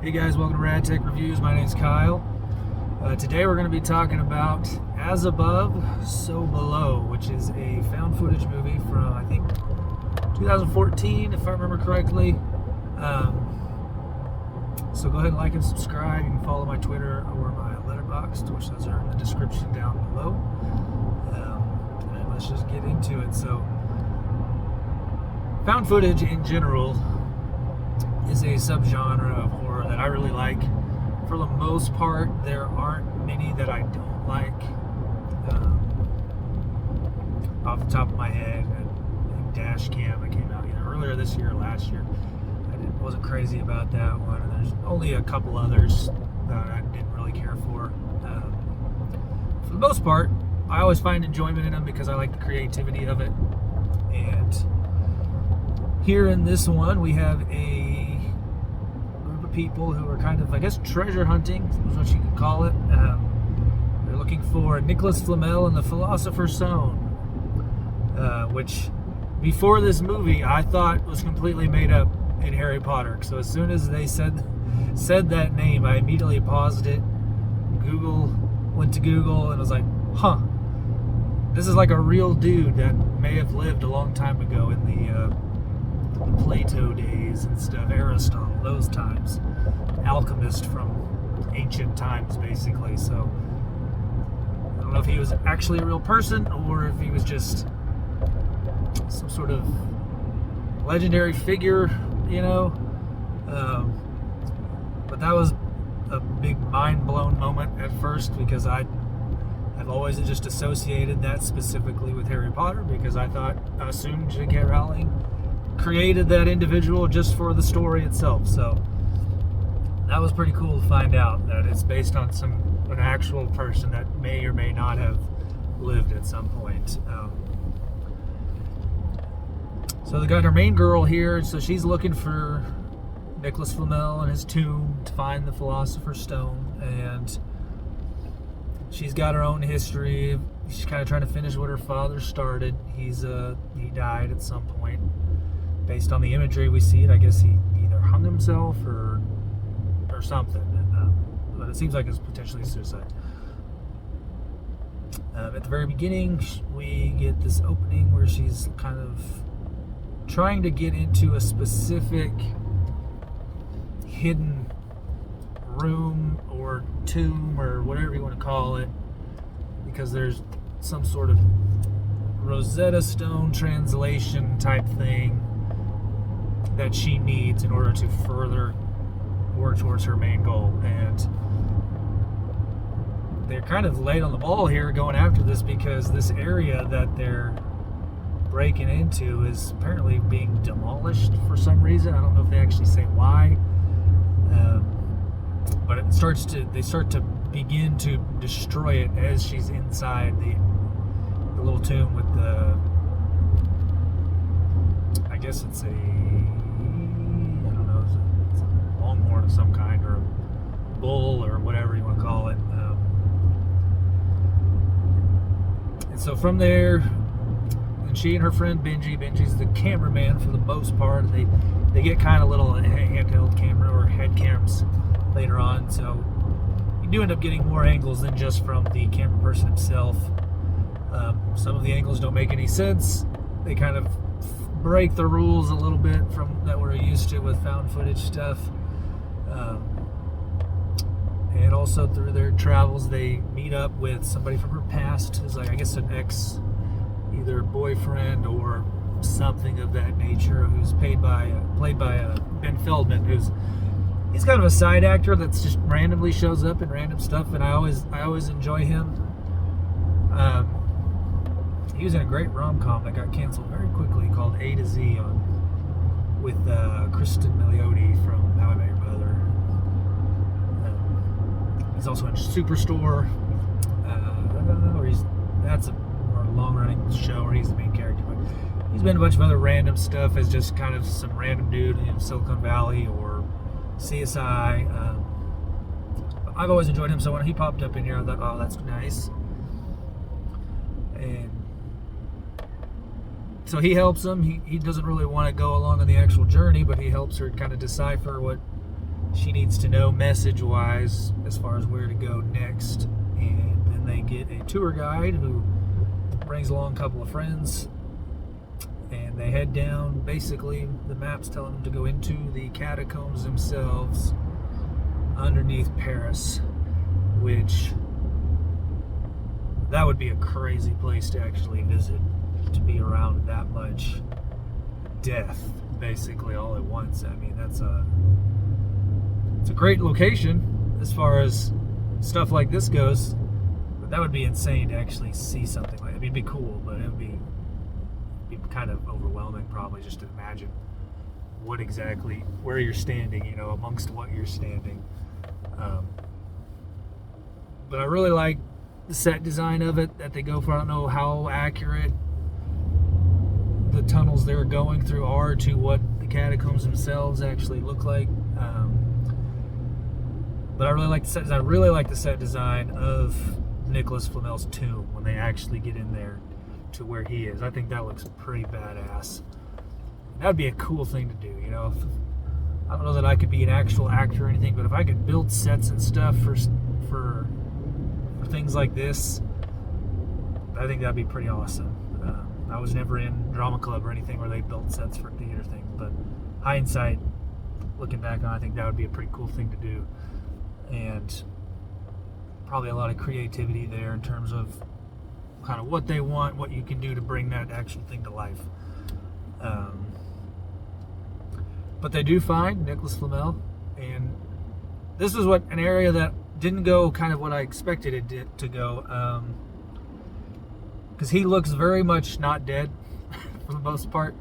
Hey guys, welcome to Rad Tech Reviews. My name's Kyle. Today we're going to be talking about As Above, So Below, which is a found footage movie from, I think, 2014, if I remember correctly. So go ahead and like and subscribe. You can follow my Twitter or my Letterboxd, which those are in the description down below. And let's just get into it. So, found footage in general is a subgenre of horror that I really like. For the most part, there aren't many that I don't like. Off the top of my head, I think Dash Cam that came out either earlier this year or last year. I wasn't crazy about that one. And there's only a couple others that I didn't really care for. For the most part, I always find enjoyment in them because I like the creativity of it. And here in this one, we have a group of people who are kind of, I guess, treasure hunting, is what you could call it. They're looking for Nicholas Flamel and the Philosopher's Stone, which before this movie I thought was completely made up in Harry Potter. So as soon as they said that name, I immediately paused it. Went to Google and was like, huh, this is like a real dude that may have lived a long time ago in the Plato days and stuff, Aristotle, those times. Alchemist from ancient times, basically. So I don't know if he was actually a real person or if he was just some sort of legendary figure, you know. But that was a big mind-blown moment at first because I have always just associated that specifically with Harry Potter because I assumed J.K. Rowling created that individual just for the story itself. So that was pretty cool to find out that it's based on an actual person that may or may not have lived at some point. So they got our main girl here, so she's looking for Nicholas Flamel and his tomb to find the Philosopher's Stone, and she's got her own history. She's kind of trying to finish what her father started. He died at some point. Based on the imagery we see it, I guess he either hung himself or something. But it seems like it's potentially suicide. At the very beginning, we get this opening where she's kind of trying to get into a specific hidden room or tomb or whatever you want to call it, because there's some sort of Rosetta Stone translation type thing that she needs in order to further work towards her main goal. And they're kind of late on the ball here going after this because this area that they're breaking into is apparently being demolished for some reason. I don't know if they actually say why, but they start to begin to destroy it as she's inside the little tomb with the, I guess it's a longhorn of some kind, or a bull, or whatever you want to call it. And so from there, and she and her friend Benji's the cameraman for the most part. They get kind of little handheld camera or head cams later on, so you do end up getting more angles than just from the camera person himself. Some of the angles don't make any sense. They kind of break the rules a little bit from that we're used to with found footage stuff. And also through their travels, they meet up with somebody from her past who's like, I guess, an ex, either boyfriend or something of that nature, who's played by Ben Feldman, he's kind of a side actor that's just randomly shows up in random stuff, and I always enjoy him. He was in a great rom-com that got canceled very quickly called A to Z with Kristen Milioti from How I Met Your Mother. He's also in Superstore, that's a more long-running show where he's the main character. But he's been in a bunch of other random stuff as just kind of some random dude in Silicon Valley or CSI. I've always enjoyed him, so when he popped up in here, I thought, oh, that's nice. And so he helps him. He doesn't really want to go along on the actual journey, but he helps her kind of decipher what she needs to know message-wise as far as where to go next. And then they get a tour guide who brings along a couple of friends, and they head down. Basically, the map's telling them to go into the catacombs themselves underneath Paris, which that would be a crazy place to actually visit, to be around that much death basically all at once. I mean, it's a great location as far as stuff like this goes, but that would be insane to actually see something like it. I mean, it'd be cool, but it would be kind of overwhelming probably just to imagine where you're standing, you know, amongst what you're standing. But I really like the set design of it that they go for. I don't know how accurate the tunnels they're going through are to what the catacombs themselves actually look like. But I really like the set design. I really like the set design of Nicholas Flamel's tomb when they actually get in there to where he is. I think that looks pretty badass. That would be a cool thing to do, you know. I don't know that I could be an actual actor or anything, but if I could build sets and stuff for things like this, I think that'd be pretty awesome. I was never in drama club or anything where they built sets for theater things, but hindsight, looking back on, I think that would be a pretty cool thing to do, and probably a lot of creativity there in terms of kind of what they want, what you can do to bring that actual thing to life. But they do find Nicholas Flamel, and this is an area that didn't go kind of what I expected it to go, because he looks very much not dead for the most part.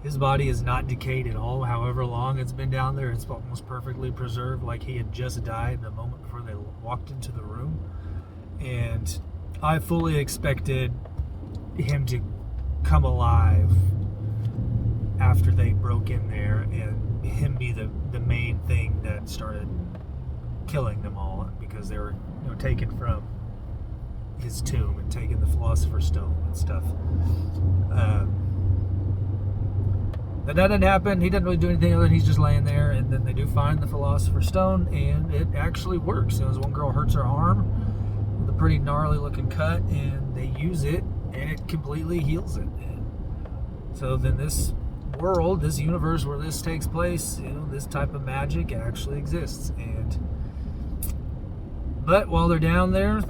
His body is not decayed at all. However long it's been down there, it's almost perfectly preserved, like he had just died the moment before they walked into the room. And I fully expected him to come alive after they broke in there, and him be the main thing that started killing them all, because they were, you know, taken from his tomb and taking the Philosopher's Stone and stuff. But that didn't happen. He didn't really do anything other than he's just laying there, and then they do find the Philosopher's Stone, and it actually works. You know, this one girl hurts her arm with a pretty gnarly looking cut, and they use it, and it completely heals it. And so then this world, this universe where this takes place, you know, this type of magic actually exists. But while they're down there,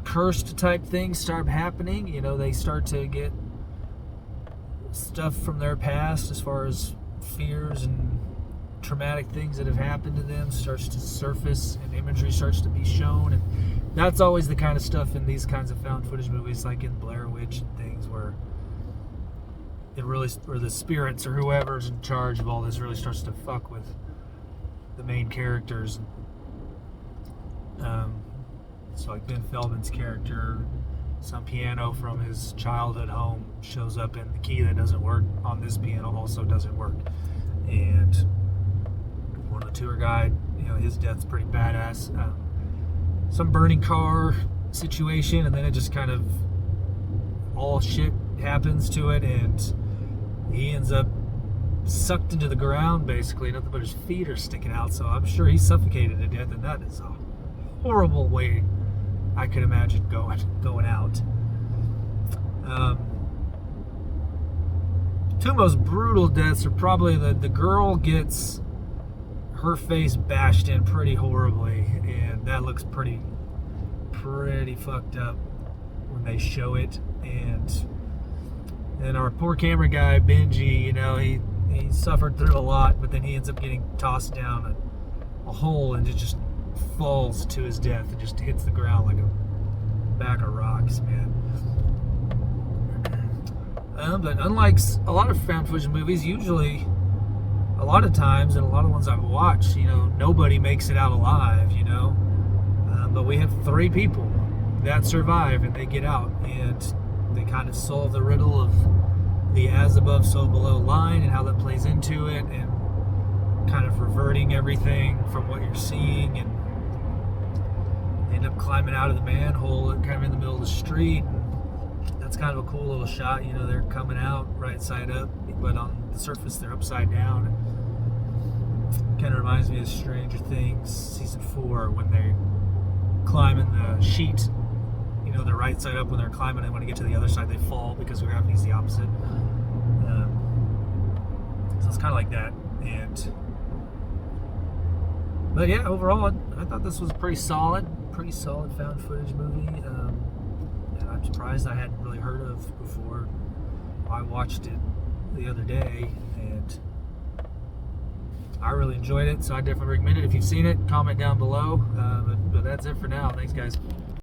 cursed type things start happening. You know, they start to get stuff from their past as far as fears and traumatic things that have happened to them starts to surface, and imagery starts to be shown. And that's always the kind of stuff in these kinds of found footage movies, like in Blair Witch and things, where it really, or the spirits or whoever's in charge of all this really starts to fuck with the main characters. So like Ben Feldman's character, some piano from his childhood home shows up, and the key that doesn't work on this piano also doesn't work. And one of the tour guide, you know, his death's pretty badass. Some burning car situation, and then it just kind of all shit happens to it, and he ends up sucked into the ground basically. Nothing but his feet are sticking out, so I'm sure he's suffocated to death, and that is a horrible way I could imagine going out. Two most brutal deaths are probably the girl gets her face bashed in pretty horribly, and that looks pretty fucked up when they show it. And our poor camera guy Benji, you know, he suffered through a lot, but then he ends up getting tossed down a hole, and it just falls to his death and just hits the ground like a bag of rocks, man. But unlike a lot of found footage movies, usually, a lot of times, and a lot of ones I've watched, you know, nobody makes it out alive, you know. But we have 3 people that survive, and they get out, and they kind of solve the riddle of the as above, so below line, and how that plays into it, and kind of reverting everything from what you're seeing, and end up climbing out of the manhole kind of in the middle of the street. That's kind of a cool little shot. You know, they're coming out right side up, but on the surface they're upside down. And Kind of reminds me of Stranger Things season 4 when they're climbing the sheet. You know, the right side up when they're climbing, and when they get to the other side, they fall because gravity's the opposite. So it's kind of like that. But yeah, overall, I thought this was a pretty solid found footage movie. And I'm surprised I hadn't really heard of before. I watched it the other day, and I really enjoyed it, so I definitely recommend it. If you've seen it, comment down below. But that's it for now. Thanks, guys.